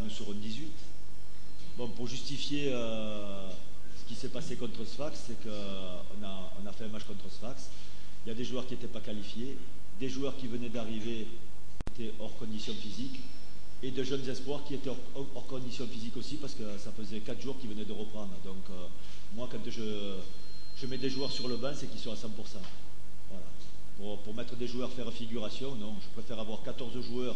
nous serons 18. Bon, pour justifier ce qui s'est passé contre Sfax, c'est qu'on a fait un match contre Sfax. Il y a des joueurs qui n'étaient pas qualifiés, des joueurs qui venaient d'arriver qui étaient hors condition physique, et de jeunes espoirs qui étaient hors condition physique aussi, parce que ça faisait 4 jours qu'ils venaient de reprendre. Donc moi, quand je mets des joueurs sur le banc, c'est qu'ils sont à 100%. Voilà. Pour mettre des joueurs faire figuration, non, je préfère avoir 14 joueurs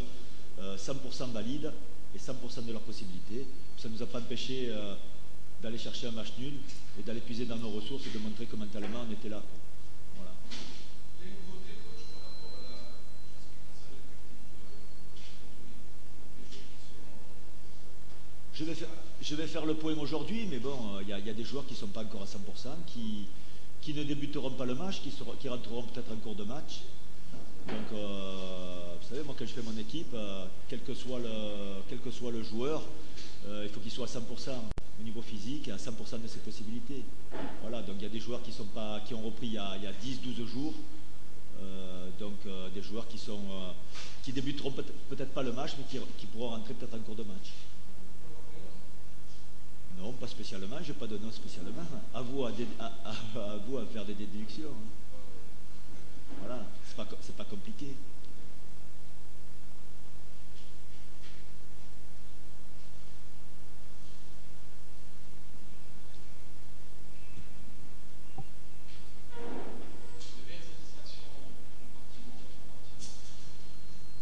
100% valides et 100% de leurs possibilités. Ça ne nous a pas empêché d'aller chercher un match nul et d'aller puiser dans nos ressources et de montrer que mentalement on était là. Voilà. Les nouveautés, coach, par rapport à Je vais faire le point aujourd'hui, mais bon, il y a des joueurs qui ne sont pas encore à 100%, qui ne débuteront pas le match, qui rentreront peut-être en cours de match. Donc, vous savez, moi, quand je fais mon équipe, quel que soit le joueur, il faut qu'il soit à 100% au niveau physique et à 100% de ses possibilités. Voilà, donc il y a des joueurs qui ont repris il y a 10-12 jours. Des joueurs qui débuteront peut-être pas le match, mais qui pourront rentrer peut-être en cours de match. Non, pas spécialement, je n'ai pas de nom spécialement. À vous à faire des déductions. Voilà, c'est pas compliqué.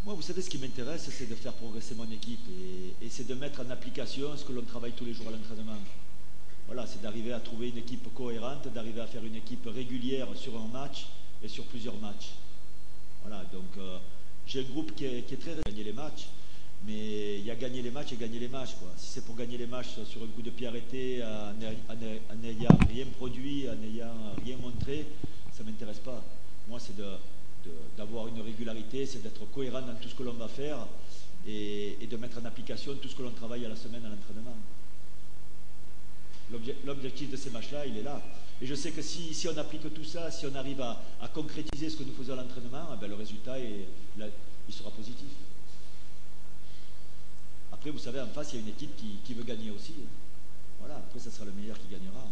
Moi, vous savez, ce qui m'intéresse, c'est de faire progresser mon équipe et c'est de mettre en application ce que l'on travaille tous les jours à l'entraînement. Voilà, c'est d'arriver à trouver une équipe cohérente, d'arriver à faire une équipe régulière sur un match et sur plusieurs matchs. Voilà, donc j'ai un groupe qui est très gagner les matchs, mais il y a gagner les matchs et gagner les matchs, quoi. Si c'est pour gagner les matchs sur un coup de pied arrêté, en n'ayant rien produit, en n'ayant rien montré, ça ne m'intéresse pas. Moi, c'est d'avoir une régularité, c'est d'être cohérent dans tout ce que l'on va faire et de mettre en application tout ce que l'on travaille à la semaine à l'entraînement. L'objectif de ces matchs-là, il est là. Et je sais que si on applique tout ça, si on arrive à concrétiser ce que nous faisons à l'entraînement, le résultat il sera positif. Après, vous savez, en face, il y a une équipe qui veut gagner aussi. Voilà, après, ça sera le meilleur qui gagnera.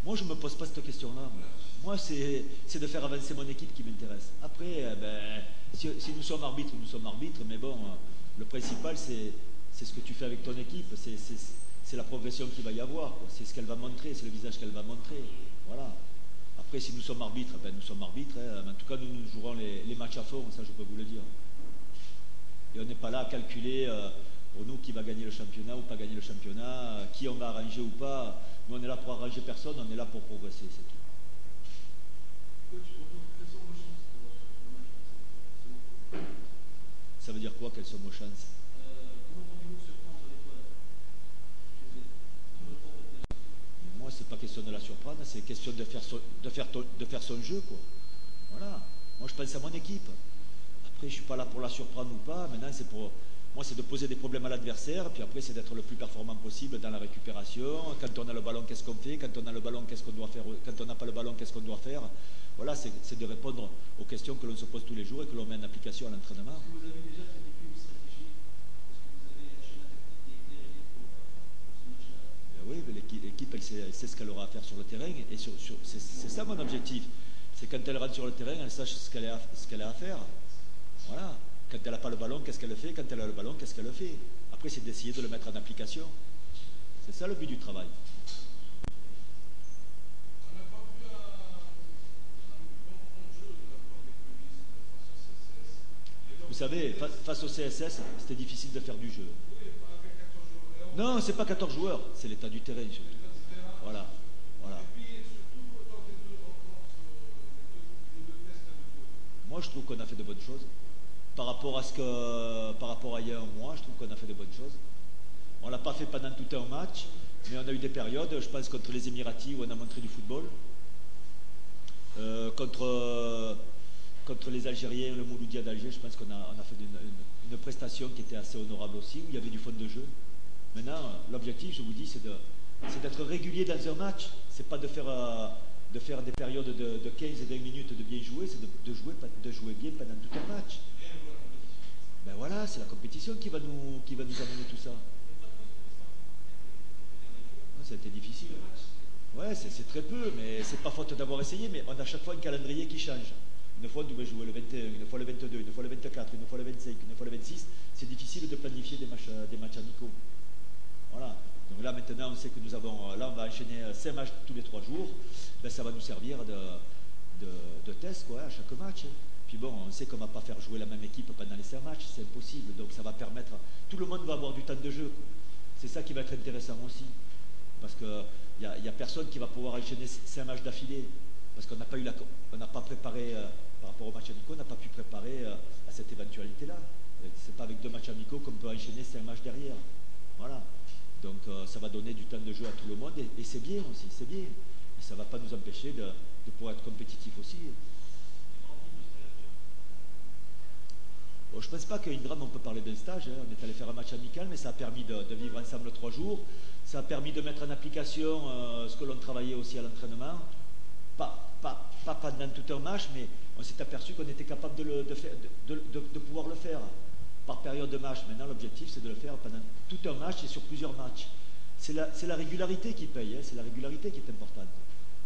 Moi, je ne me pose pas cette question-là. Moi, c'est de faire avancer mon équipe qui m'intéresse. Après, si nous sommes arbitres, nous sommes arbitres, mais bon, le principal, c'est ce que tu fais avec ton équipe, c'est la progression qu'il va y avoir, c'est ce qu'elle va montrer, c'est le visage qu'elle va montrer. Voilà. Après, si nous sommes arbitres, nous sommes arbitres, mais en tout cas, nous jouerons les matchs à fond, ça je peux vous le dire. Et on n'est pas là à calculer pour nous qui va gagner le championnat ou pas gagner le championnat, qui on va arranger ou pas. Nous, on est là pour arranger personne, on est là pour progresser, c'est tout. Ça veut dire quoi, quelles sont vos chances? Moi, c'est pas question de la surprendre, c'est question de faire son jeu, quoi. Voilà. Moi, je pense à mon équipe. Après, je suis pas là pour la surprendre ou pas. Maintenant, moi, c'est de poser des problèmes à l'adversaire, puis après, c'est d'être le plus performant possible dans la récupération. Quand on a le ballon, qu'est-ce qu'on fait? Quand on a le ballon, qu'est-ce qu'on doit faire? Quand on n'a pas le ballon, qu'est-ce qu'on doit faire? Voilà, c'est de répondre aux questions que l'on se pose tous les jours et que l'on met en application à l'entraînement. Est-ce que vous avez déjà planifié une stratégie? Est-ce que vous avez un schéma tactique qui est éclairé pour ce match-là? Oui, l'équipe, elle sait ce qu'elle aura à faire sur le terrain, et c'est ça mon objectif. C'est quand elle rentre sur le terrain, elle sache ce qu'elle a à faire. Voilà. Quand elle n'a pas le ballon, qu'est-ce qu'elle fait? Quand elle a le ballon, qu'est-ce qu'elle fait? Après, c'est d'essayer de le mettre en application. C'est ça le but du travail. On n'a pas vu un bon jeu de la part des polices face au CSS. Vous savez, face au CSS, c'était difficile de faire du jeu. Oui, avec 14 joueurs. Non, c'est pas 14 joueurs, c'est l'état du terrain surtout. Voilà. Voilà. Et puis, surtout, dans les deux rencontres, les deux tests à nouveau. Moi, je trouve qu'on a fait de bonnes choses. Par rapport à il y a un mois, je trouve qu'on a fait de bonnes choses. On ne l'a pas fait pendant tout un match, mais on a eu des périodes, je pense, contre les Émiratis où on a montré du football. Contre les Algériens, le Mouloudia d'Alger, je pense qu'on a fait une prestation qui était assez honorable aussi, où il y avait du fond de jeu. Maintenant, l'objectif, je vous dis, c'est d'être régulier dans un match. C'est pas de faire de faire des périodes de 15 et 20 minutes de bien jouer, c'est de jouer bien pendant tout un match. Ben voilà, c'est la compétition qui va nous amener tout ça. C'était difficile. Ouais, c'est très peu, mais c'est pas faute d'avoir essayé, mais on a chaque fois un calendrier qui change. Une fois, on devait jouer le 21, une fois le 22, une fois le 24, une fois le 25, une fois le 26. C'est difficile de planifier des matchs amicaux. Voilà. Donc là, maintenant, on sait que nous avons... Là, on va enchaîner 5 matchs tous les 3 jours. Ben, ça va nous servir de test, quoi, à chaque match. Puis bon, on sait qu'on ne va pas faire jouer la même équipe pendant les 5 matchs. C'est impossible. Donc ça va permettre... Tout le monde va avoir du temps de jeu. C'est ça qui va être intéressant aussi. Parce qu'il n'y a personne qui va pouvoir enchaîner 5 matchs d'affilée. Parce qu'on n'a pas eu on n'a pas préparé, par rapport aux matchs amicaux, on n'a pas pu préparer à cette éventualité-là. C'est pas avec 2 matchs amicaux qu'on peut enchaîner 5 matchs derrière. Voilà. Donc ça va donner du temps de jeu à tout le monde et c'est bien aussi, c'est bien. Et ça ne va pas nous empêcher de pouvoir être compétitif aussi. Bon, je ne pense pas qu'à Ingram on peut parler d'un stage. Hein. On est allé faire un match amical, mais ça a permis de vivre ensemble 3 jours. Ça a permis de mettre en application ce que l'on travaillait aussi à l'entraînement. Pas pendant tout un match, mais on s'est aperçu qu'on était capable de pouvoir le faire par période de match. Maintenant, l'objectif, c'est de le faire pendant tout un match et sur plusieurs matchs. C'est la régularité qui paye, hein, c'est la régularité qui est importante.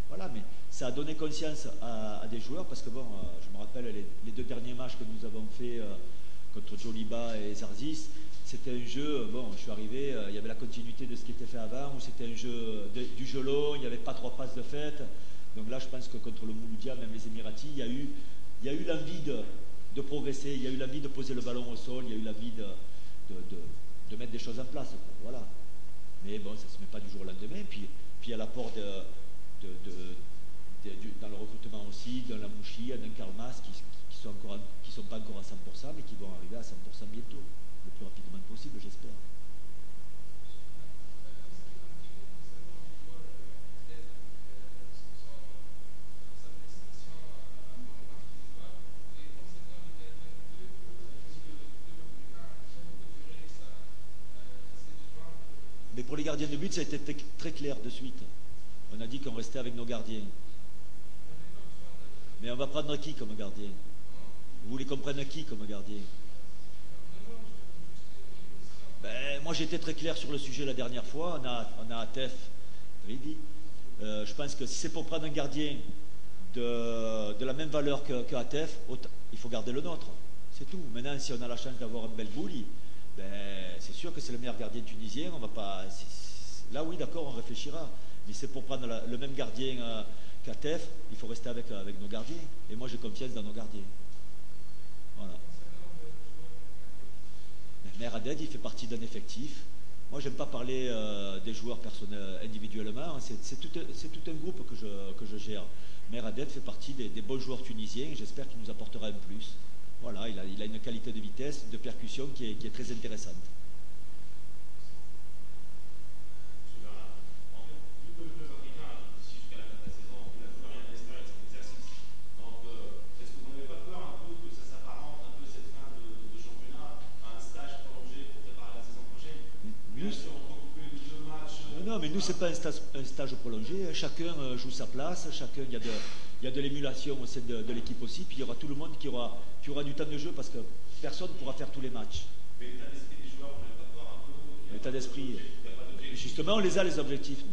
Voilà, mais ça a donné conscience à des joueurs, parce que bon, je me rappelle les 2 derniers matchs que nous avons fait contre Joliba et Zarzis, c'était un jeu, bon, je suis arrivé, il y avait la continuité de ce qui était fait avant, où c'était un jeu du jeu long, il n'y avait pas 3 passes de fête. Donc là, je pense que contre le Mouloudia, même les Émiratis, il y a eu l'envie de progresser, il y a eu l'envie de poser le ballon au sol, il y a eu l'envie de mettre des choses en place. Voilà. Mais bon, ça ne se met pas du jour au lendemain. Puis il y a l'apport dans le recrutement aussi, d'un Lamouchi, d'un Karmas, qui sont pas encore à 100%, mais qui vont arriver à 100% bientôt, le plus rapidement possible, j'espère. Mais pour les gardiens de but, ça a été très clair de suite. On a dit qu'on restait avec nos gardiens. Mais on va prendre qui comme gardien? Vous voulez qu'on prenne qui comme gardien? Ben, moi j'étais très clair sur le sujet la dernière fois. On a Atef, Ridi. Je pense que si c'est pour prendre un gardien de la même valeur que Atef, il faut garder le nôtre. C'est tout. Maintenant, si on a la chance d'avoir un bel bouli, ben, c'est sûr que c'est le meilleur gardien tunisien. On va pas. Là, oui, d'accord, on réfléchira. Mais c'est pour prendre le même gardien qu'Atef, il faut rester avec nos gardiens. Et moi, j'ai confiance dans nos gardiens. Voilà. Meraded, il fait partie d'un effectif. Moi, j'aime pas parler des joueurs personnels individuellement. C'est tout un groupe que je gère. Meraded fait partie des bons joueurs tunisiens. J'espère qu'il nous apportera un plus. Voilà, il a une qualité de vitesse, de percussion qui est très intéressante. Non, mais nous, ce n'est pas un stage prolongé. Chacun joue sa place. Chacun, il y a de l'émulation au sein de l'équipe aussi. Puis il y aura tout le monde qui aura du temps de jeu parce que personne ne pourra faire tous les matchs. Mais l'état d'esprit des joueurs, vous n'avez pas peur un peu? L'état d'esprit. Justement, on les a, les objectifs.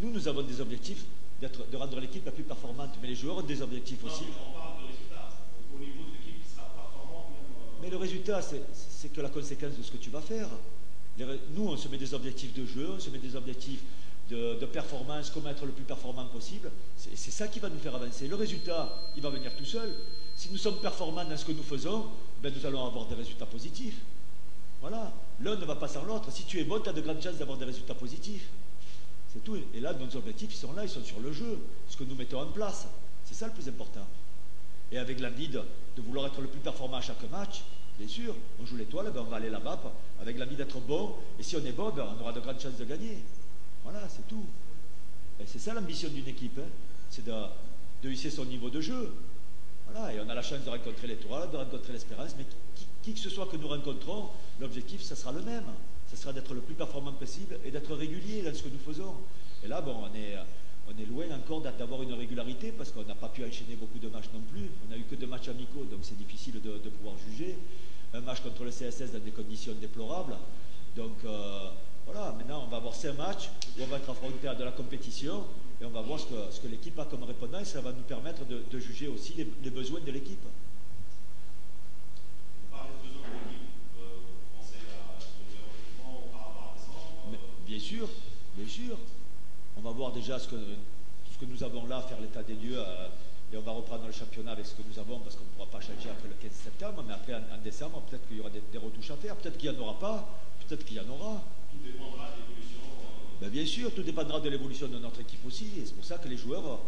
Nous avons des objectifs de rendre l'équipe la plus performante. Mais les joueurs ont des objectifs aussi. On parle de résultats. Au niveau de l'équipe qui sera performante, même. Mais le résultat, c'est que la conséquence de ce que tu vas faire. Nous, on se met des objectifs de jeu, on se met des objectifs de performance, comment être le plus performant possible. C'est ça qui va nous faire avancer. Le résultat, il va venir tout seul. Si nous sommes performants dans ce que nous faisons, ben nous allons avoir des résultats positifs. Voilà. L'un ne va pas sans l'autre. Si tu es bon, tu as de grandes chances d'avoir des résultats positifs. C'est tout. Et là, nos objectifs, ils sont là, ils sont sur le jeu. Ce que nous mettons en place. C'est ça le plus important. Et avec l'envie de vouloir être le plus performant à chaque match, bien sûr, on joue l'étoile, ben on va aller là-bas avec l'envie d'être bon. Et si on est bon, ben on aura de grandes chances de gagner. Voilà, c'est tout. Et c'est ça l'ambition d'une équipe. Hein. C'est de hisser son niveau de jeu. Voilà, et on a la chance de rencontrer l'étoile, de rencontrer l'espérance. Mais qui que ce soit que nous rencontrons, l'objectif, ça sera le même. Ça sera d'être le plus performant possible et d'être régulier dans ce que nous faisons. Et là, bon, on est loin encore d'avoir une régularité parce qu'on n'a pas pu enchaîner beaucoup de matchs non plus. On n'a eu que 2 matchs amicaux, donc c'est difficile de pouvoir juger. Un match contre le CSS dans des conditions déplorables. Donc voilà, maintenant on va avoir 5 matchs où on va être affronté à de la compétition et on va voir ce que l'équipe a comme répondant et ça va nous permettre de juger aussi les besoins de l'équipe. Vous parlez de besoins de l'équipe, vous pensez à ce recrutement par rapport à décembre Bien sûr, bien sûr. On va voir déjà ce que nous avons là, faire l'état des lieux et on va reprendre le championnat avec ce que nous avons parce qu'on ne pourra pas changer après le 15 septembre, mais après en décembre, peut-être qu'il y aura des retouches à faire, peut-être qu'il n'y en aura pas, peut-être qu'il y en aura. Tout dépendra de l'évolution. Ben bien sûr, tout dépendra de l'évolution de notre équipe aussi, et c'est pour ça que les joueurs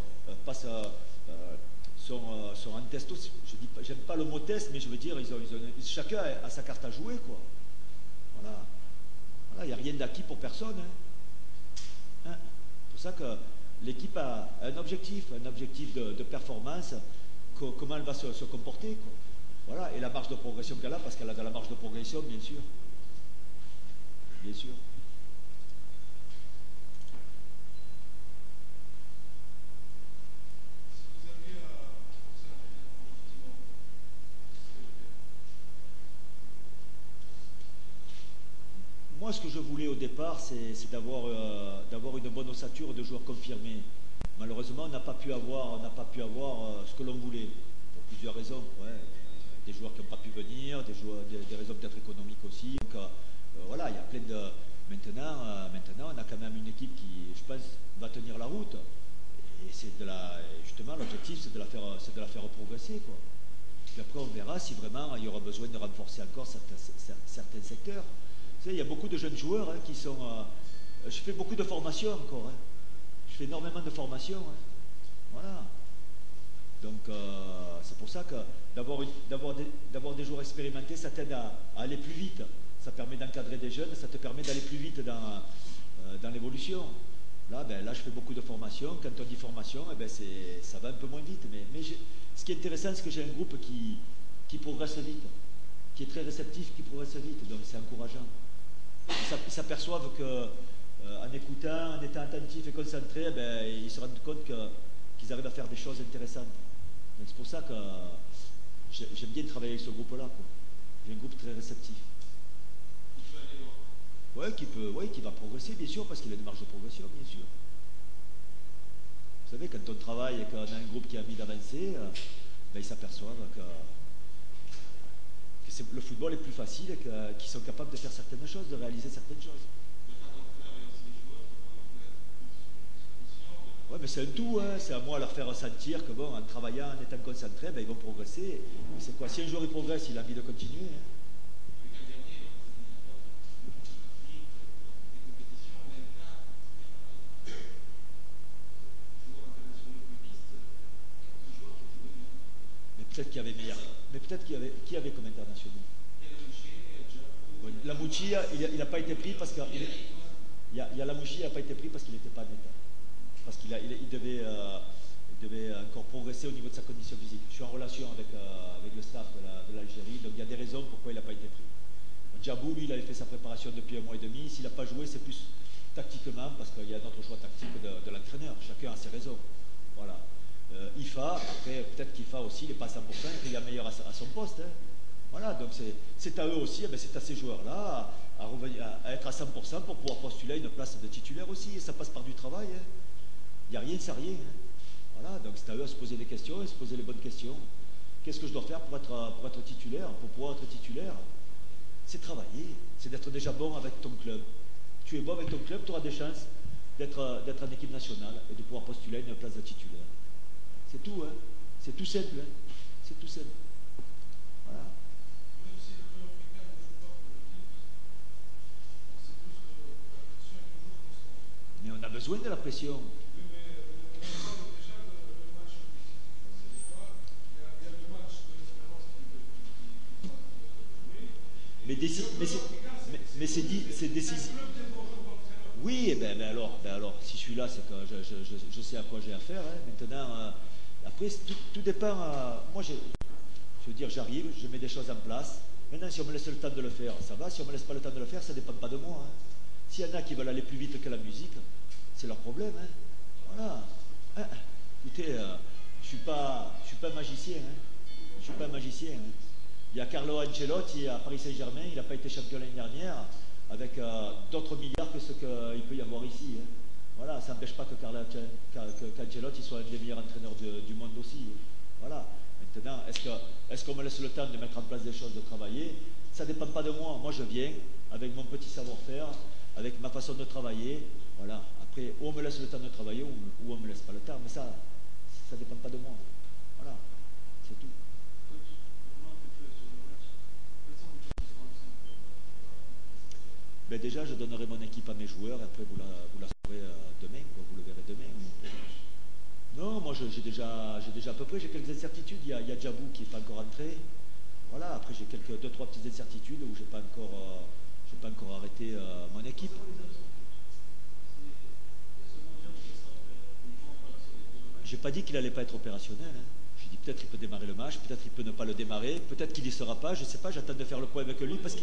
sont en test aussi. J'aime pas le mot test, mais je veux dire, chacun a sa carte à jouer, quoi. Voilà. Voilà, il n'y a rien d'acquis pour personne. Hein. C'est pour ça que l'équipe a un objectif de performance, comment elle va se comporter, quoi. Voilà, et la marge de progression qu'elle a, parce qu'elle a de la marge de progression, bien sûr. Bien sûr. Moi, ce que je voulais au départ, c'est d'avoir une bonne ossature de joueurs confirmés. Malheureusement, on n'a pas pu avoir ce que l'on voulait, pour plusieurs raisons. Ouais. Des joueurs qui n'ont pas pu venir, des raisons peut-être économiques aussi. Donc, voilà, il y a plein de... Maintenant, on a quand même une équipe qui, je pense, va tenir la route. Et justement, l'objectif, c'est de la faire progresser, quoi. Puis après, on verra si vraiment il y aura besoin de renforcer encore certains secteurs. Vous savez, il y a beaucoup de jeunes joueurs qui sont... je fais beaucoup de formations encore. Hein. Je fais énormément de formations. Hein. Voilà. Donc, c'est pour ça que d'avoir des joueurs expérimentés, ça t'aide à aller plus vite. Ça permet d'encadrer des jeunes, ça te permet d'aller plus vite dans l'évolution. Là, je fais beaucoup de formations. Quand on dit formation, ça va un peu moins vite. Mais ce qui est intéressant, c'est que j'ai un groupe qui progresse vite, qui est très réceptif, qui progresse vite. Donc, c'est encourageant. Ils s'aperçoivent qu'en écoutant, en étant attentifs et concentrés, ils se rendent compte qu'ils arrivent à faire des choses intéressantes. Donc c'est pour ça que j'aime bien travailler avec ce groupe-là. J'ai un groupe très réceptif. Qui va progresser, bien sûr, parce qu'il a une marge de progression, bien sûr. Vous savez, quand on travaille et qu'on a un groupe qui a envie d'avancer, ils s'aperçoivent que le football est plus facile et qu'ils sont capables de faire certaines choses, de réaliser certaines choses. Oui, mais c'est un tout, hein. C'est à moi de leur faire ressentir que bon, en travaillant, en étant concentrés, ils vont progresser. C'est quoi? Si un jour il progresse, il a envie de continuer. Hein. Mais peut-être qu'il y avait meilleur. Mais peut-être qui avait comme internationaux. La Mouchi, il n'a pas été pris parce que la Mouchi, il n'a pas été pris parce qu'il n'était pas en état. Parce qu'il devait encore progresser au niveau de sa condition physique. Je suis en relation avec le staff de l'Algérie, donc il y a des raisons pourquoi il n'a pas été pris. Djabou, lui, il avait fait sa préparation depuis 1 mois et demi. S'il n'a pas joué, c'est plus tactiquement, parce qu'il y a un autre choix tactique de l'entraîneur. Chacun a ses raisons. Voilà. IFA, après, peut-être qu'IFA aussi, il n'est pas à 100% et qu'il y a meilleur à son poste. Hein. Voilà, donc c'est à eux aussi, c'est à ces joueurs-là à être à 100% pour pouvoir postuler à une place de titulaire aussi. Et ça passe par du travail. Hein. Il n'y a rien sans rien. Hein. Voilà, donc c'est à eux à se poser des questions et se poser les bonnes questions. Qu'est-ce que je dois faire pour être titulaire? Pour pouvoir être titulaire, c'est travailler, c'est d'être déjà bon avec ton club. Tu es bon avec ton club, tu auras des chances d'être en équipe nationale et de pouvoir postuler à une place de titulaire. C'est tout, hein. C'est tout simple. Hein. C'est tout simple. Voilà. Mais on a besoin de la pression. Mais c'est décisif. Oui, alors, si je suis là, c'est que je sais à quoi j'ai affaire. Hein. Maintenant, après, tout dépend. Moi, je veux dire, j'arrive, je mets des choses en place. Maintenant, si on me laisse le temps de le faire, ça va. Si on ne me laisse pas le temps de le faire, ça ne dépend pas de moi. Hein. S'il y en a qui veulent aller plus vite que la musique, c'est leur problème. Hein. Voilà. pas un magicien. Hein. Je suis pas un magicien. Hein. Il y a Carlo Ancelotti à Paris Saint-Germain, il n'a pas été champion l'année dernière, avec d'autres milliards que ce qu'il peut y avoir ici. Hein. Voilà, ça n'empêche pas que qu'Ancelotti soit un des meilleurs entraîneurs du monde aussi. Hein. Voilà. Maintenant, est-ce qu'on me laisse le temps de mettre en place des choses, de travailler? Ça ne dépend pas de moi. Moi, je viens avec mon petit savoir-faire, avec ma façon de travailler. Voilà. Après, ou on me laisse le temps de travailler, ou on ne me laisse pas le temps. Mais ça ne dépend pas de moi. Voilà. C'est tout. Ben déjà, je donnerai mon équipe à mes joueurs, et après vous la saurez demain, quoi, vous le verrez demain. Non, moi j'ai déjà à peu près, j'ai quelques incertitudes. Il y a Djabou qui n'est pas encore entré. Voilà, après j'ai deux, trois petites incertitudes où j'ai pas encore arrêté mon équipe. J'ai pas dit qu'il allait pas être opérationnel. Hein. J'ai dit peut-être il peut démarrer le match, peut-être il peut ne pas le démarrer, peut-être qu'il y sera pas, je sais pas, j'attends de faire le point avec lui parce que.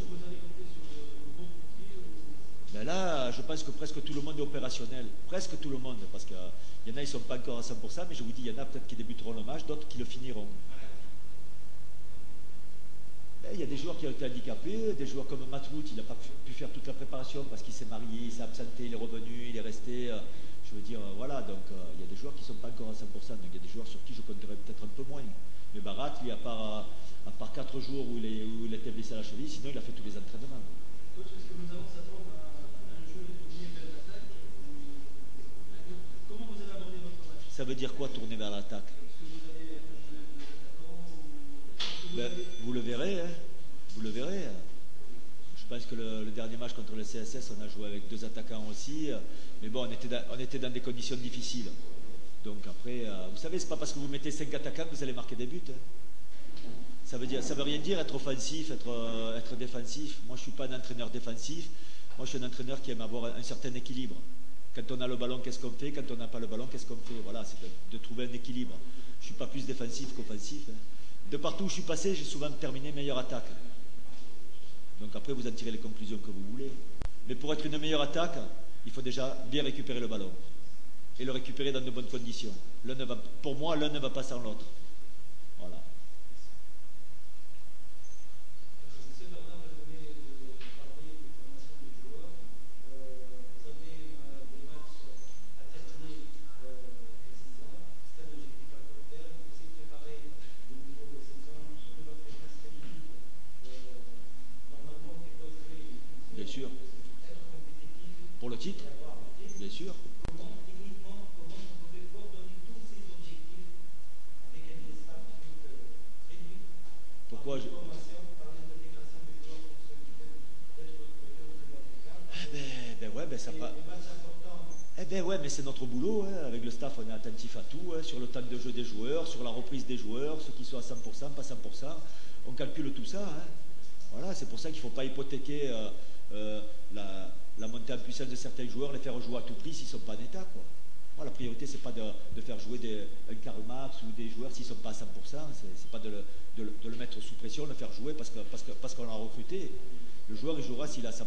Ben là, je pense que presque tout le monde est opérationnel. Presque tout le monde, parce qu'il y en a, ils ne sont pas encore à 100%, mais je vous dis, il y en a peut-être qui débuteront le match, d'autres qui le finiront. Ben, il y a des joueurs qui ont été handicapés, des joueurs comme Matlout, il n'a pas pu faire toute la préparation parce qu'il s'est marié, il s'est absenté, il est revenu, il est resté. Je veux dire, voilà, donc il y a des joueurs qui ne sont pas encore à 100%, donc il y a des joueurs sur qui je compterais peut-être un peu moins. Mais Barat, lui, à part 4 jours où il était blessé à la cheville, sinon il a fait tous les entraînements. Est-ce que nous avons ça tombe un jeu tourné vers l'attaque? Comment vous avez abordé votre match? Ça veut dire quoi, tourner vers l'attaque? Est-ce que vous allez jouer deux attaquants Vous le verrez, hein. Vous le verrez. Je pense que le dernier match contre le CSS, on a joué avec 2 attaquants aussi. Mais bon, on était dans des conditions difficiles. Donc après, vous savez, c'est pas parce que vous mettez 5 attaquants que vous allez marquer des buts. Hein. Ça veut rien dire être offensif, être défensif. Moi, je ne suis pas un entraîneur défensif. Moi, je suis un entraîneur qui aime avoir un certain équilibre. Quand on a le ballon, qu'est-ce qu'on fait? Quand on n'a pas le ballon, qu'est-ce qu'on fait? Voilà, c'est de trouver un équilibre. Je ne suis pas plus défensif qu'offensif. Hein. De partout où je suis passé, j'ai souvent terminé meilleure attaque. Donc après, vous en tirez les conclusions que vous voulez. Mais pour être une meilleure attaque, il faut déjà bien récupérer le ballon. Et le récupérer dans de bonnes conditions. Pour moi, l'un ne va pas sans l'autre. Voilà. Monsieur Bernard, vous venez de parler de formation des joueurs. Vous avez des matchs à terminer précisément. C'est un objectif à court terme. Vous essayez de préparer le niveau de saison de votre équipe. Normalement, qui doit jouer. Bien sûr. Être compétitif. Pour le titre? Bien sûr. Comment vous pouvez coordonner tous ces objectifs avec un espace réduit? Pourquoi je... Ça pas... Eh ben ouais, mais c'est notre boulot. Hein. Avec le staff, on est attentif à tout, hein, sur le temps de jeu des joueurs, sur la reprise des joueurs, ceux qui sont à 100%, pas 100%. On calcule tout ça. Hein. Voilà, c'est pour ça qu'il ne faut pas hypothéquer la montée en puissance de certains joueurs, les faire jouer à tout prix s'ils ne sont pas en état. Quoi. Moi, la priorité, c'est pas de faire jouer un Karl Marx ou des joueurs s'ils ne sont pas à 100%. C'est pas de le mettre sous pression, le faire jouer parce qu'on l'a recruté. Le joueur, il jouera s'il est à 100%.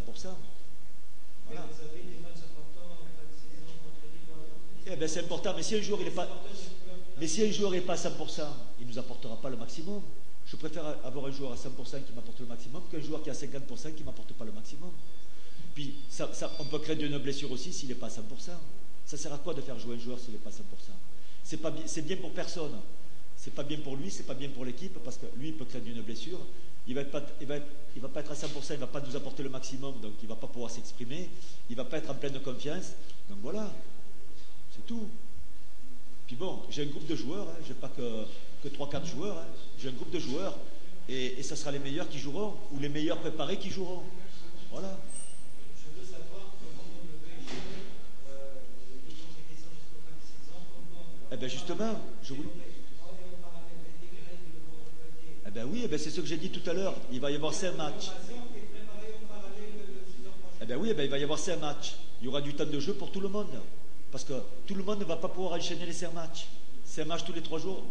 Voilà. Vous avez des matchs importants en fin de saison contre l'équipe. Eh ben c'est important, mais si un joueur n'est pas à 100%, il ne nous apportera pas le maximum. Je préfère avoir un joueur à 100% qui m'apporte le maximum qu'un joueur qui est à 50% qui ne m'apporte pas le maximum. Puis on peut craindre une blessure aussi s'il n'est pas à 100%. Ça sert à quoi de faire jouer un joueur s'il n'est pas à 100%? C'est bien pour personne. C'est pas bien pour lui, c'est pas bien pour l'équipe, parce que lui, il peut craindre une blessure. Il va pas être à 100%, il ne va pas nous apporter le maximum, donc il ne va pas pouvoir s'exprimer. Il ne va pas être en pleine confiance. Donc voilà, c'est tout. Puis bon, j'ai un groupe de joueurs, hein. Je n'ai pas que 3-4 joueurs. Hein. J'ai un groupe de joueurs, et ça sera les meilleurs qui joueront, ou les meilleurs préparés qui joueront. Voilà. Je veux savoir comment vous devez gérer les compétitions jusqu'au fin de saison. Eh bien justement, je vous... Eh bien oui, c'est ce que j'ai dit tout à l'heure. Il va y avoir 5 matchs. Eh bien oui, il va y avoir 5 matchs. Il y aura du temps de jeu pour tout le monde. Parce que tout le monde ne va pas pouvoir enchaîner les 5 matchs. 5 matchs tous les 3 jours.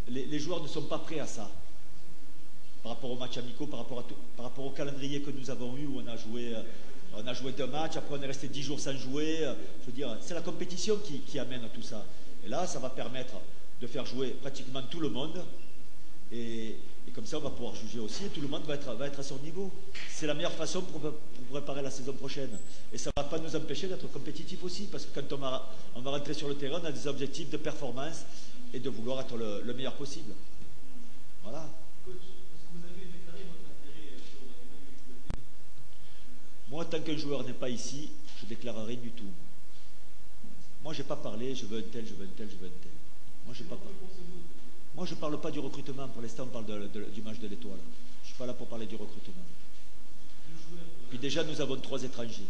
Les joueurs ne sont pas prêts à ça. Par rapport aux matchs amicaux, par rapport au calendrier que nous avons eu, où on a joué 2 matchs, après on est resté 10 jours sans jouer. Je veux dire, c'est la compétition qui amène tout ça. Et là, ça va permettre de faire jouer pratiquement tout le monde. Et comme ça, on va pouvoir juger aussi, et tout le monde va être à son niveau. C'est la meilleure façon pour préparer la saison prochaine. Et ça ne va pas nous empêcher d'être compétitifs aussi, parce que quand on va rentrer sur le terrain, on a des objectifs de performance et de vouloir être le meilleur possible. Voilà. Coach, est-ce que vous avez déclaré votre intérêt sur Emmanuel Kouyaté? Moi, tant qu'un joueur n'est pas ici, je ne déclare rien du tout. Moi, je n'ai pas parlé, je veux un tel, je veux un tel, je veux un tel. Moi, je n'ai pas parlé. Moi, je ne parle pas du recrutement. Pour l'instant, on parle du match de l'Étoile. Je ne suis pas là pour parler du recrutement. Puis déjà, nous avons 3 étrangers,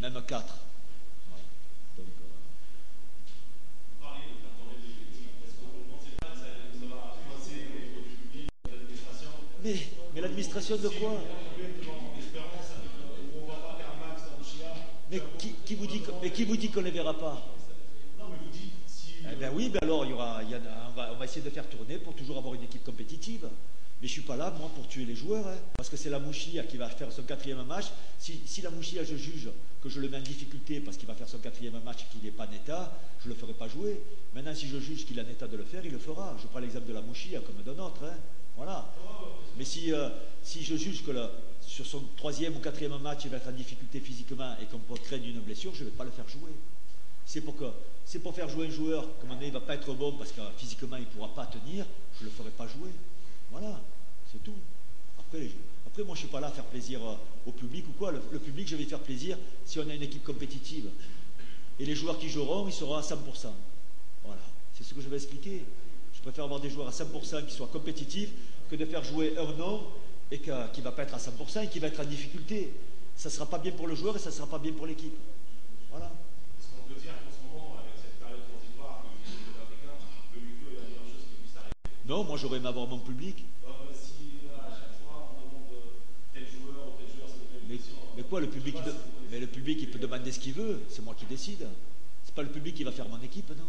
même 4. Voilà. Donc, Vous parlez de faire tourner l'effectif. Est-ce que vous ne pensez pas que ça va coincer au niveau du public, de l'administration? mais l'administration de quoi? Mais qui vous dit qu'on ne les verra pas? Non, mais vous dites si. Eh bien oui, ben alors on va essayer de faire tourner pour toujours avoir une équipe compétitive. Mais je ne suis pas là, moi, pour tuer les joueurs, hein, parce que c'est la Mouchia qui va faire son 4e match. Si la Mouchia, je juge que je le mets en difficulté parce qu'il va faire son 4e match et qu'il n'est pas en état, je ne le ferai pas jouer. Maintenant, si je juge qu'il est en état de le faire, il le fera. Je prends l'exemple de la Mouchia comme d'un autre. Hein, voilà. Mais si je juge que sur son 3e ou 4e match, il va être en difficulté physiquement et qu'on peut craindre une blessure, je ne vais pas le faire jouer. C'est pour faire jouer un joueur, comme on dit, il ne va pas être bon parce que physiquement il ne pourra pas tenir, je ne le ferai pas jouer. Voilà, c'est tout. Après, moi, je ne suis pas là à faire plaisir au public ou quoi. Le public, je vais faire plaisir si on a une équipe compétitive. Et les joueurs qui joueront, ils seront à 100%. Voilà, c'est ce que je vais expliquer. Je préfère avoir des joueurs à 100% qui soient compétitifs que de faire jouer un nom et qui ne va pas être à 100% et qui va être en difficulté. Ça ne sera pas bien pour le joueur et ça ne sera pas bien pour l'équipe. Voilà. Est-ce qu'on peut dire qu'en ce moment, avec cette période transitoire que vit le club africain, le Luco est la meilleure chose qui puisse arriver? Non, moi j'aurais aimé avoir mon public. Si à chaque fois on demande tel joueur ou tel joueur, ça devient une question. Mais quoi, le public, mais le public il peut demander ce qu'il veut, c'est moi qui décide. C'est pas le public qui va faire mon équipe, non.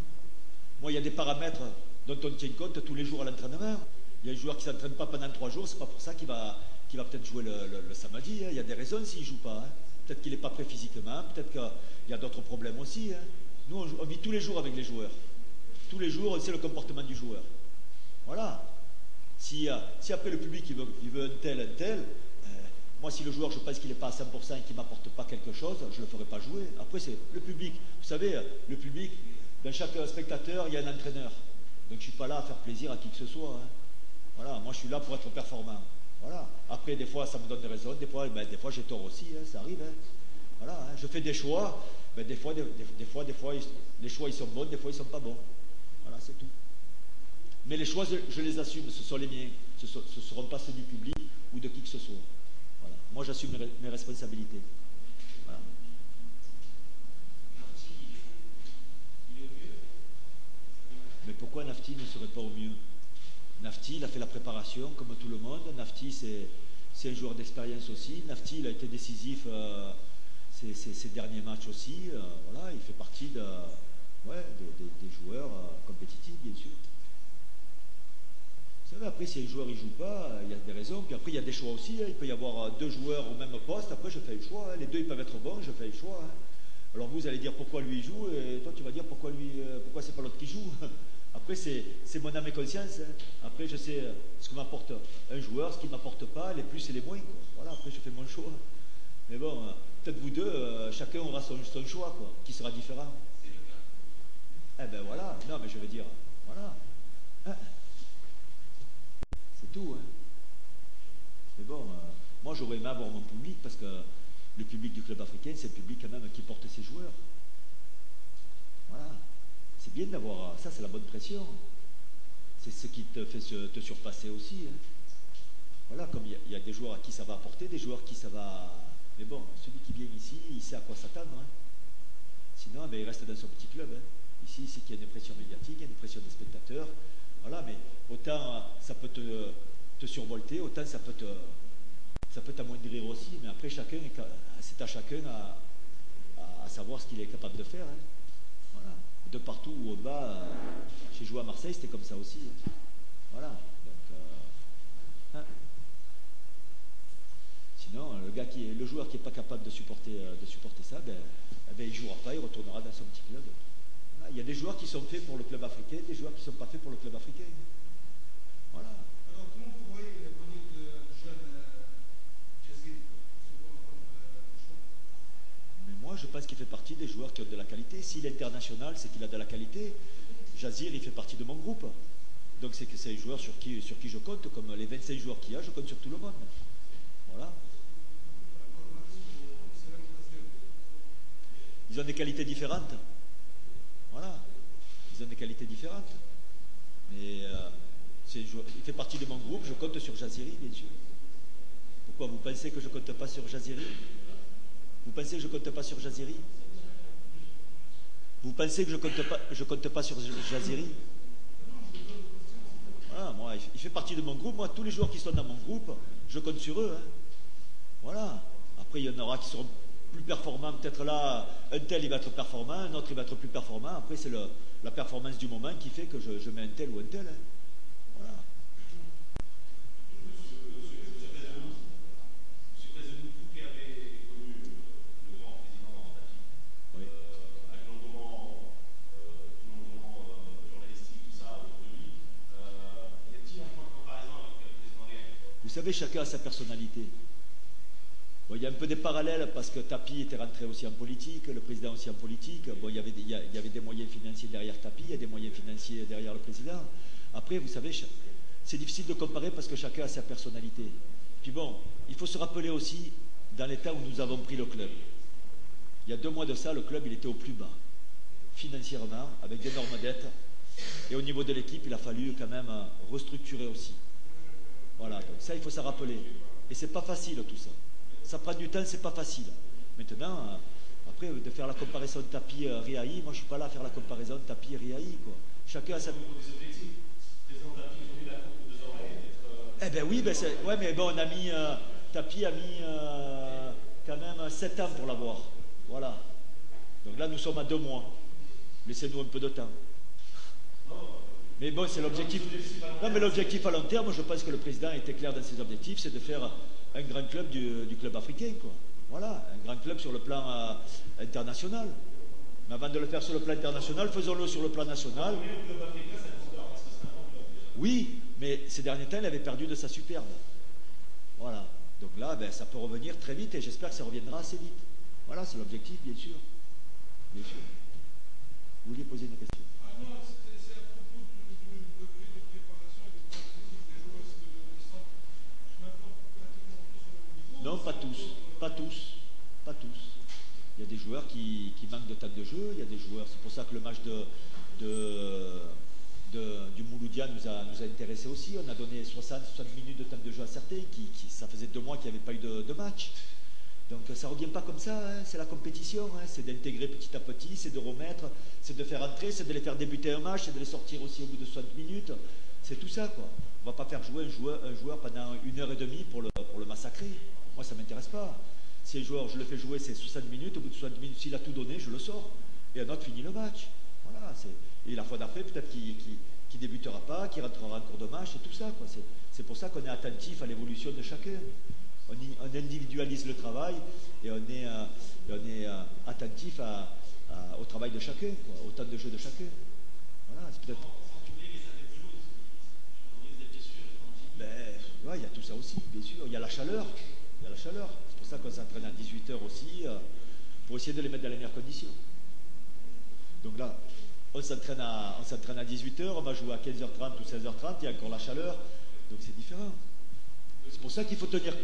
Moi il y a des paramètres dont on tient compte tous les jours à l'entraînement. Il y a un joueur qui ne s'entraîne pas pendant 3 jours, c'est pas pour ça qu'il va peut-être jouer le samedi. Hein. Il y a des raisons s'il ne joue pas. Hein. Peut-être qu'il n'est pas prêt physiquement, peut-être qu'il y a d'autres problèmes aussi. Hein. Nous, on vit tous les jours avec les joueurs. Tous les jours, on sait le comportement du joueur. Voilà. Si après le public il veut un tel, moi si le joueur je pense qu'il n'est pas à 100% et qu'il ne m'apporte pas quelque chose, je ne le ferai pas jouer. Après c'est le public. Vous savez, le public, dans chaque spectateur, il y a un entraîneur. Donc je ne suis pas là à faire plaisir à qui que ce soit. Hein. Voilà, moi je suis là pour être performant. Voilà. Après des fois ça me donne des raisons, des fois j'ai tort aussi, hein, ça arrive. Hein. Voilà, hein. Je fais des choix, des fois les choix ils sont bons, des fois ils ne sont pas bons. Voilà, c'est tout. Mais les choix, je les assume, ce sont les miens. Ce ne seront pas ceux du public ou de qui que ce soit. Voilà. Moi, j'assume mes responsabilités. Voilà. Il est au mieux. Mais pourquoi Nafti ne serait pas au mieux? Nafti, il a fait la préparation, comme tout le monde. Nafti, c'est un joueur d'expérience aussi. Nafti, il a été décisif ces derniers matchs aussi. Voilà, il fait partie des joueurs compétitifs, bien sûr. Vous savez, après, si un joueur ne joue pas, il y a des raisons. Puis après, il y a des choix aussi. Hein. Il peut y avoir 2 joueurs au même poste. Après, je fais le choix. Hein. Les 2, ils peuvent être bons. Je fais le choix. Hein. Alors vous allez dire pourquoi lui il joue. Et toi, tu vas dire pourquoi c'est pas l'autre qui joue. Après, c'est mon âme et conscience. Hein. Après, je sais ce que m'apporte un joueur, ce qui ne m'apporte pas, les plus et les moins. Quoi. Voilà, après, je fais mon choix. Mais bon, peut-être vous deux, chacun aura son choix, quoi, qui sera différent. Eh ben voilà. Non, mais je veux dire, voilà. Hein. C'est tout, hein. Mais bon, moi j'aurais aimé avoir mon public parce que le public du club africain, c'est le public quand même qui porte ses joueurs. Voilà. C'est bien d'avoir ça, c'est la bonne pression. C'est ce qui te fait te surpasser aussi. Hein. Voilà, comme il y a des joueurs à qui ça va apporter, des joueurs à qui ça va. Mais bon, celui qui vient ici, il sait à quoi s'attendre. Hein. Sinon, ben, il reste dans son petit club. Hein. Ici, c'est qu'il y a une pression médiatique, il y a une pression des spectateurs. Voilà, mais autant ça peut te survolter, autant ça peut t'amoindrir aussi. Mais après, c'est à chacun à savoir ce qu'il est capable de faire. Hein. Voilà. De partout où on va, j'ai joué à Marseille, c'était comme ça aussi. Hein. Voilà. Donc, hein. Sinon, le joueur qui n'est pas capable de supporter ça, ben, il ne jouera pas, il retournera dans son petit club. Voilà. Voilà, il y a des joueurs qui sont faits pour le club africain, des joueurs qui ne sont pas faits pour le club africain. Voilà. Alors, comment vous voyez le venir de jeune Jazir Mais moi, je pense qu'il fait partie des joueurs qui ont de la qualité. S'il est international, c'est qu'il a de la qualité. Jazir, il fait partie de mon groupe. Donc c'est que c'est un joueur sur qui je compte, comme les 25 joueurs qu'il y a, je compte sur tout le monde. Voilà. Ils ont des qualités différentes. Voilà. Ils ont des qualités différentes. Mais il fait partie de mon groupe, je compte sur Jaziri, bien sûr. Pourquoi vous pensez que je ne compte pas sur Jaziri? Vous pensez que je ne compte pas sur Jaziri? Vous pensez que je compte pas sur Jaziri? Voilà, moi, il fait partie de mon groupe. Moi, tous les joueurs qui sont dans mon groupe, je compte sur eux. Hein. Voilà. Après, il y en aura qui seront plus performants. Peut-être là, un tel, il va être performant, un autre, il va être plus performant. Après, c'est la performance du moment qui fait que je mets un tel ou un tel. Hein. Voilà. Vous savez, chacun a sa personnalité. Bon, il y a un peu des parallèles parce que Tapi était rentré aussi en politique, le président aussi en politique. Bon, il y avait des moyens financiers derrière Tapi, il y a des moyens financiers derrière le président. Après, vous savez, c'est difficile de comparer parce que chacun a sa personnalité. Puis bon, il faut se rappeler aussi dans l'état où nous avons pris le club. Il y a 2 mois de ça, le club il était au plus bas, financièrement, avec d'énormes dettes. Et au niveau de l'équipe, il a fallu quand même restructurer aussi. Voilà, donc ça, il faut s'en rappeler. Et c'est pas facile tout ça. Ça prend du temps, c'est pas facile. Maintenant, après, de faire la comparaison de Tapi-Riahi, moi je suis pas là à faire la comparaison de Tapi-Riahi, quoi. Chacun a sa... Eh ben oui, ouais, mais bon, Tapi a mis quand même 7 ans pour l'avoir. Voilà. Donc là, nous sommes à 2 mois. Laissez-nous un peu de temps. Mais bon, c'est l'objectif. Non, mais l'objectif à long terme, je pense que le président était clair dans ses objectifs, c'est de faire un grand club du club africain, quoi. Voilà, un grand club sur le plan international. Mais avant de le faire sur le plan international, faisons-le sur le plan national. Oui, mais ces derniers temps, il avait perdu de sa superbe. Voilà. Donc là, ben, ça peut revenir très vite et j'espère que ça reviendra assez vite. Voilà, c'est l'objectif, bien sûr. Bien sûr. Vous vouliez poser une question? c'est à propos du degré de préparation et de technique des joueurs de centre. Maintenant, pratiquement tous au même niveau. Non, pas tous. Pas tous. Pas tous. Il y a des joueurs qui manquent de temps de jeu. Il y a des joueurs. C'est pour ça que le match du Mouloudia nous a intéressés aussi. On a donné 60 minutes de temps de jeu à certains. Ça faisait 2 mois qu'il n'y avait pas eu de match. Donc ça ne revient pas comme ça, hein. C'est la compétition, hein. C'est d'intégrer petit à petit, c'est de remettre, c'est de faire entrer, c'est de les faire débuter un match, c'est de les sortir aussi au bout de 60 minutes. C'est tout ça, quoi. On ne va pas faire jouer un joueur pendant 1h30 pour le massacrer. Moi, ça ne m'intéresse pas. Si un joueur, je le fais jouer, c'est 60 minutes, au bout de 60 minutes, s'il a tout donné, je le sors. Et un autre finit le match. Voilà, et la fois d'après, peut-être qu'il ne débutera pas, qu'il rentrera en cours de match, et tout ça, quoi. C'est pour ça qu'on est attentif à l'évolution de chacun. On individualise le travail et on est attentif au travail de chacun, quoi, au temps de jeu de chacun. Voilà, c'est peut-être. Ben, ouais, il y a tout ça aussi, bien sûr. Il y a la chaleur. C'est pour ça qu'on s'entraîne à 18h aussi, pour essayer de les mettre dans les meilleures conditions. Donc là, on s'entraîne à 18h, on va jouer à 15h30 ou 16h30, il y a encore la chaleur, donc c'est différent. C'est pour ça qu'il faut tenir.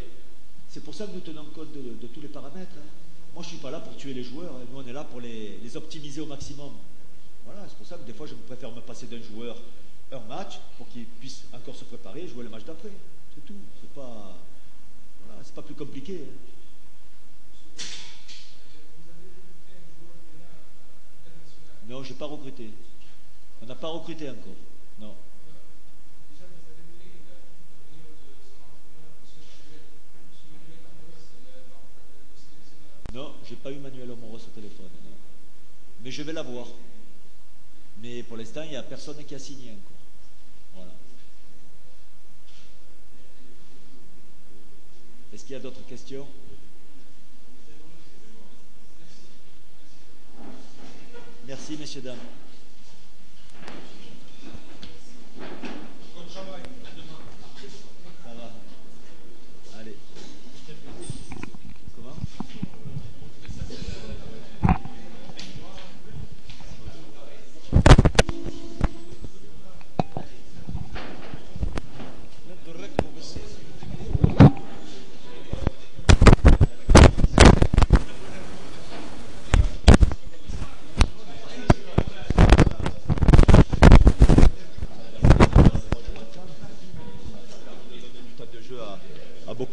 C'est pour ça que nous tenons compte de tous les paramètres. Hein. Moi, je ne suis pas là pour tuer les joueurs. Hein. Nous, on est là pour les optimiser au maximum. Voilà, c'est pour ça que des fois, je préfère me passer d'un joueur un match pour qu'il puisse encore se préparer et jouer le match d'après. C'est tout. C'est pas, voilà, c'est pas plus compliqué. Hein. Non, je n'ai pas recruté. On n'a pas recruté encore. Non. Non, j'ai pas eu Manuel Amoros au téléphone. Non. Mais je vais l'avoir. Mais pour l'instant, il n'y a personne qui a signé encore. Voilà. Est-ce qu'il y a d'autres questions? Merci, messieurs, dames.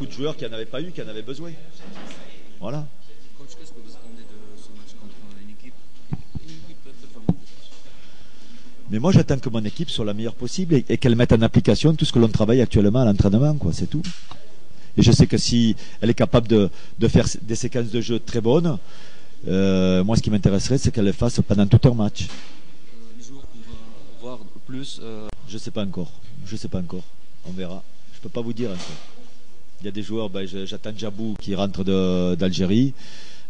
de joueurs qui n'en avaient pas eu, qui en avaient besoin. Voilà. Coach, qu'est-ce que vous attendez de ce match contre une équipe très forte? Mais moi, j'attends que mon équipe soit la meilleure possible et qu'elle mette en application tout ce que l'on travaille actuellement à l'entraînement, quoi. C'est tout. Et je sais que si elle est capable de faire des séquences de jeu très bonnes, moi, ce qui m'intéresserait, c'est qu'elle les fasse pendant tout un match. Les joueurs qu'on va voir plus. Je sais pas encore. Je sais pas encore. On verra. Je peux pas vous dire encore. Il y a des joueurs, j'attends Djabou qui rentre d'Algérie.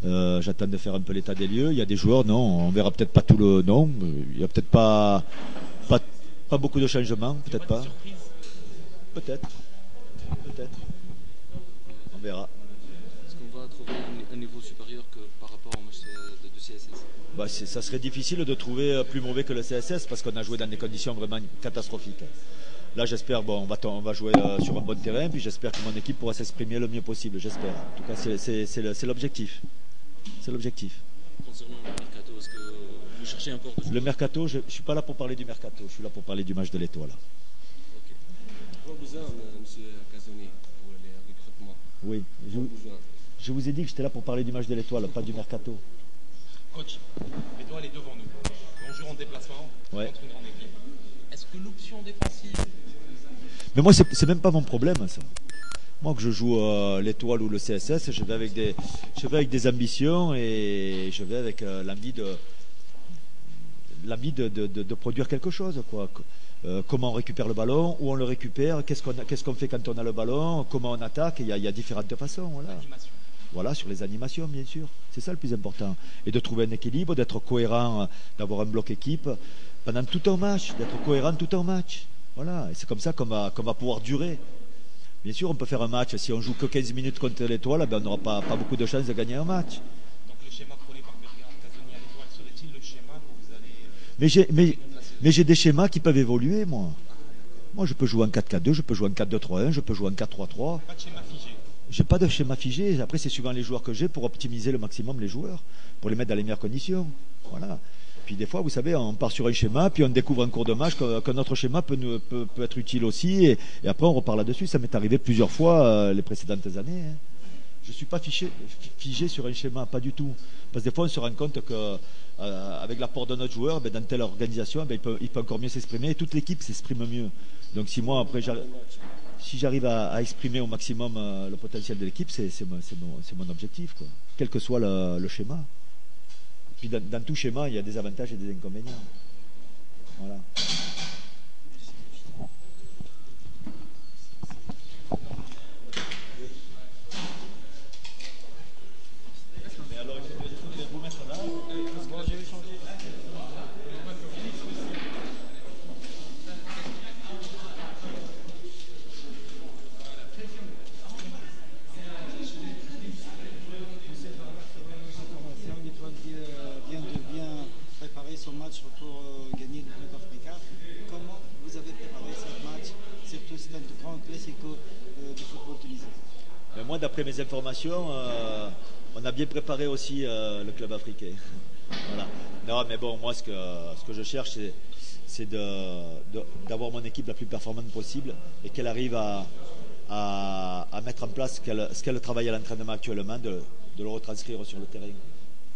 J'attends de faire un peu l'état des lieux. Il y a des joueurs, non, on verra peut-être pas tout le. Non, il y a peut-être pas beaucoup de changements, peut-être pas. Peut-être. Peut-être. On verra. Est-ce qu'on va trouver un niveau supérieur que par rapport au match de CSS? Ça serait difficile de trouver plus mauvais que le CSS parce qu'on a joué dans des conditions vraiment catastrophiques. Là, j'espère, on va jouer sur un bon terrain, puis j'espère que mon équipe pourra s'exprimer le mieux possible, j'espère. En tout cas, c'est l'objectif. C'est l'objectif. Concernant le mercato, est-ce que vous cherchez encore de... Le mercato, je ne suis pas là pour parler du mercato, je suis là pour parler du match de l'Étoile. Pas besoin, M. Casoni, pour les recrutements. Oui, je vous ai dit que j'étais là pour parler du match de l'Étoile, pas du mercato. Coach, l'Étoile est devant nous. On joue en déplacement contre une grande équipe. Est-ce que l'option défensive... Mais moi, c'est même pas mon problème, ça. Moi, que je joue l'Étoile ou le CSS, je vais avec des ambitions et je vais avec l'envie de produire quelque chose, quoi. Comment on récupère le ballon, où on le récupère, qu'est-ce qu'on fait quand on a le ballon, comment on attaque. Il y a différentes façons. Voilà, sur les animations, bien sûr. C'est ça le plus important. Et de trouver un équilibre, d'être cohérent, d'avoir un bloc équipe pendant tout un match, d'être cohérent tout un match. Voilà, et c'est comme ça qu'on va pouvoir durer. Bien sûr, on peut faire un match, si on joue que 15 minutes contre l'Étoile, on n'aura pas beaucoup de chances de gagner un match. Donc le schéma prôné par Bergara, Casoni à l'Étoile, serait-il le schéma que vous allez... Mais j'ai des schémas qui peuvent évoluer, moi. Moi, je peux jouer en 4-4-2, je peux jouer en 4-2-3-1, je peux jouer en 4-3-3. Pas de schéma figé. J'ai pas de schéma figé. Après, c'est suivant les joueurs que j'ai pour optimiser le maximum les joueurs, pour les mettre dans les meilleures conditions. Voilà. Puis des fois, vous savez, on part sur un schéma, puis on découvre en cours de match qu'un autre schéma peut être utile aussi, et après on repart là-dessus. Ça m'est arrivé plusieurs fois les précédentes années. Hein. Je ne suis pas figé sur un schéma, pas du tout. Parce que des fois, on se rend compte qu'avec l'apport de notre joueur, dans telle organisation, il peut encore mieux s'exprimer, et toute l'équipe s'exprime mieux. Donc si moi, après, si j'arrive à exprimer au maximum le potentiel de l'équipe, c'est mon objectif, quoi. Quel que soit le schéma. Puis dans tout schéma, il y a des avantages et des inconvénients. Voilà. Mais alors, il faut vous mettre là. Bon, je vais changer. Son match pour gagner le Coupe africain. Comment vous avez préparé ce match? Surtout c'est un grand classico du football tunisien. Mais moi, d'après mes informations, on a bien préparé aussi le club africain. Voilà. Non, mais bon, moi, ce que je cherche, c'est d'avoir mon équipe la plus performante possible et qu'elle arrive à mettre en place ce qu'elle travaille à l'entraînement actuellement, de le retranscrire sur le terrain.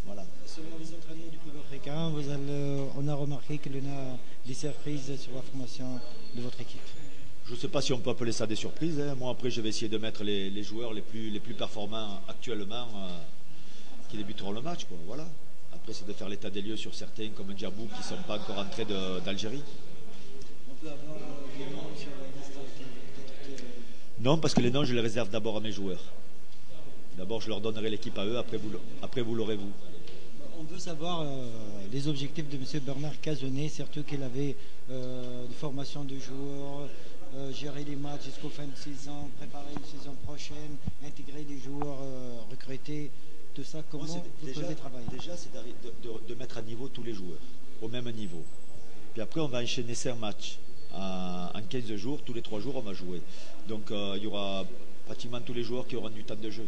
Voilà. Selon les entraînements du club africain, on a remarqué qu'il y a des surprises sur la formation de votre équipe. Je ne sais pas si on peut appeler ça des surprises. Hein. Moi, après, je vais essayer de mettre les joueurs les plus performants actuellement qui débuteront le match, quoi. Voilà. Après, c'est de faire l'état des lieux sur certains, comme Djabou, qui ne sont pas encore entrés d'Algérie. On peut avoir des noms sur la liste peut-être Non, parce que les noms, je les réserve d'abord à mes joueurs. D'abord, je leur donnerai l'équipe à eux, après vous l'aurez vous. On veut savoir les objectifs de M. Bernard Casoni, surtout qu'il avait des formations de joueurs, gérer les matchs jusqu'au fin de saison, préparer une saison prochaine, intégrer les joueurs recrutés, tout ça. Comment vous pouvez travailler? Déjà, c'est de mettre à niveau tous les joueurs, au même niveau. Puis après, on va enchaîner 5 matchs. En 15 jours, tous les 3 jours, on va jouer. Donc, il y aura pratiquement tous les joueurs qui auront du temps de jeu.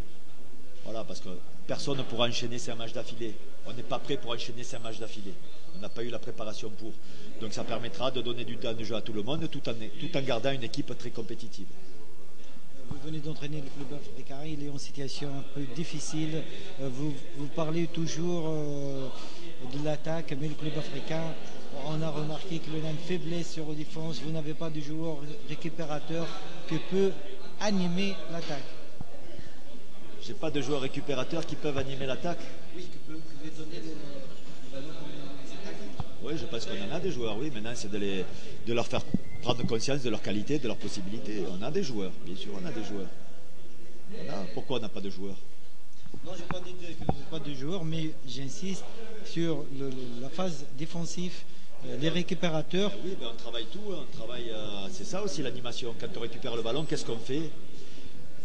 Voilà, parce que personne ne pourra enchaîner 5 matchs d'affilée. On n'est pas prêt pour enchaîner 5 matchs d'affilée. On n'a pas eu la préparation pour. Donc ça permettra de donner du temps de jeu à tout le monde tout en gardant une équipe très compétitive. Vous venez d'entraîner le club africain, il est en situation un peu difficile. Vous parlez toujours de l'attaque, mais le club africain, on a remarqué qu'il a une faiblesse sur la défense. Vous n'avez pas de joueur récupérateur qui peut animer l'attaque. J'ai pas de joueurs récupérateurs qui peuvent animer l'attaque. Oui, qui peuvent donner le ballon pour les attaques. Oui, je pense qu'on en a des joueurs, oui. Maintenant, c'est de leur faire prendre conscience de leurs qualités, de leurs possibilités. On a des joueurs, bien sûr, on a des joueurs. Pourquoi on n'a pas de joueurs? Non, je n'ai pas dit que vous n'avez pas de joueurs, mais j'insiste sur la phase défensive, les récupérateurs. Oui, on travaille tout, on travaille, c'est ça aussi l'animation. Quand on récupère le ballon, qu'est-ce qu'on fait?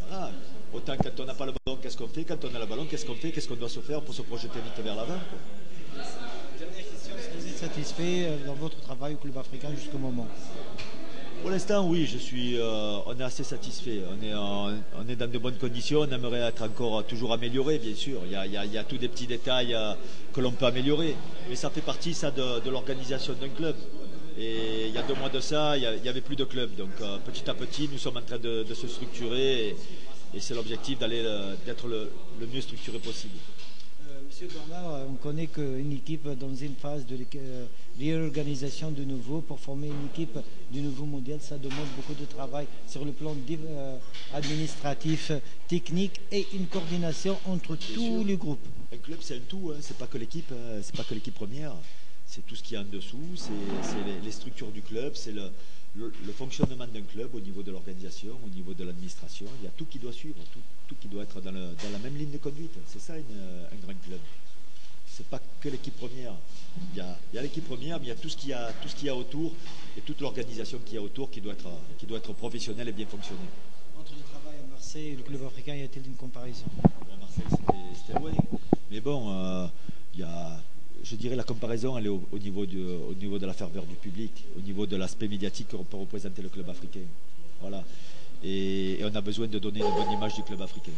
Voilà. Autant quand on n'a pas le ballon, qu'est-ce qu'on fait? Quand on a le ballon, qu'est-ce qu'on fait? Qu'est-ce qu'on doit se faire pour se projeter vite vers l'avant? Dernière question, est-ce que vous êtes satisfait dans votre travail au club africain jusqu'au moment? Pour l'instant, oui, on est assez satisfait. On est dans de bonnes conditions. On aimerait être encore toujours amélioré, bien sûr. Il y a tous des petits détails que l'on peut améliorer. Mais ça fait partie de l'organisation d'un club. Et il y a 2 mois de ça, il n'y avait plus de club. Donc petit à petit, nous sommes en train de se structurer. Et c'est l'objectif d'être le mieux structuré possible. Monsieur Bernard, on connaît qu'une équipe dans une phase de réorganisation de nouveau, pour former une équipe du nouveau modèle, ça demande beaucoup de travail sur le plan administratif, technique et une coordination entre tous les groupes. Un club, c'est un tout, hein. C'est pas que l'équipe première, c'est tout ce qu'il y a en dessous, c'est les structures du club, c'est le fonctionnement d'un club au niveau de l'organisation, au niveau de l'administration. Il y a tout qui doit suivre, tout qui doit être dans la même ligne de conduite. C'est ça un grand club. C'est pas que l'équipe première. Il y a l'équipe première, mais il y a tout ce qu'il y a autour et toute l'organisation qu'il y a autour qui doit être professionnelle et bien fonctionner. Entre le travail à Marseille et le club africain, y a-t-il une comparaison? Marseille, c'était loin. Mais bon, je dirais la comparaison, elle est au niveau de la ferveur du public, au niveau de l'aspect médiatique que peut représenter le club africain. Voilà. Et on a besoin de donner une bonne image du club africain.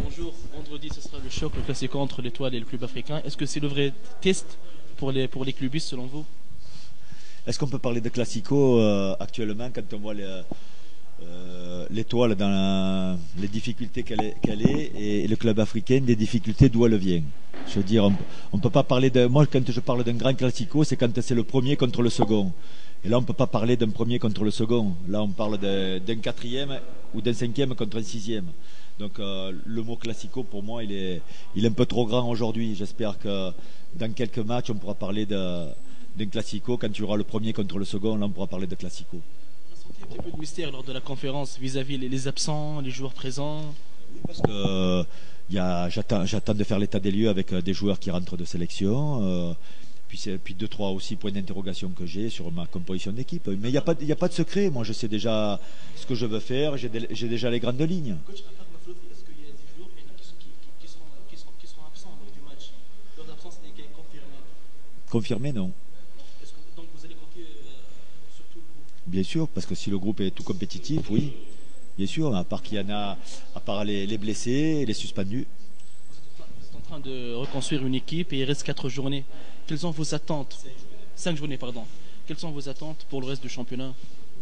Bonjour, vendredi ce sera le choc, le classico entre l'Étoile et le club africain. Est-ce que c'est le vrai test pour les clubistes selon vous? Est-ce qu'on peut parler de classico actuellement quand on voit l'Étoile dans les difficultés qu'elle est et le club africain des difficultés d'où elle vient? Je veux dire, on ne peut pas parler de... Moi, quand je parle d'un grand classico, c'est quand c'est le premier contre le second. Et là, on ne peut pas parler d'un premier contre le second. Là, on parle d'un 4e ou d'un 5e contre un 6e. Donc le mot classico, pour moi, il est un peu trop grand aujourd'hui. J'espère que dans quelques matchs, on pourra parler d'un classico. Quand tu auras le premier contre le second, là, on pourra parler de classico. On a senti un petit peu de mystère lors de la conférence vis-à-vis les absents, les joueurs présents. Oui, parce que j'attends de faire l'état des lieux avec des joueurs qui rentrent de sélection. Puis 2-3 aussi points d'interrogation que j'ai sur ma composition d'équipe. Mais il n'y a pas de secret. Moi, je sais déjà ce que je veux faire. J'ai déjà les grandes lignes. Coach, est-ce qu'il y a des joueurs qui seront absents lors du match? Leurs absences est confirmée? Confirmé, non. Est-ce que donc vous allez compter sur tout le groupe? Bien sûr, parce que si le groupe est tout compétitif, oui. Bien sûr, à part qu'il y en a, à part les blessés et les suspendus. Vous êtes en train de reconstruire une équipe et il reste 4 journées. Quelles sont vos attentes? 5 journées, pardon. Quelles sont vos attentes pour le reste du championnat?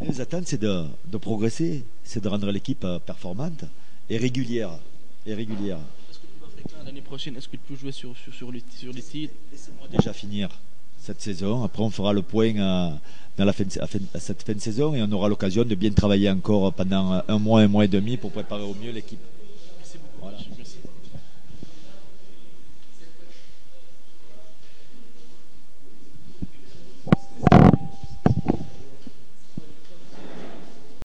Les attentes, c'est de progresser, c'est de rendre l'équipe performante et régulière. Est-ce que le club africain, l'année prochaine, est-ce qu'il peut jouer sur les titres? Laissez-moi déjà finir cette saison. Après, on fera le point à cette fin de saison et on aura l'occasion de bien travailler encore pendant un mois et demi pour préparer au mieux l'équipe.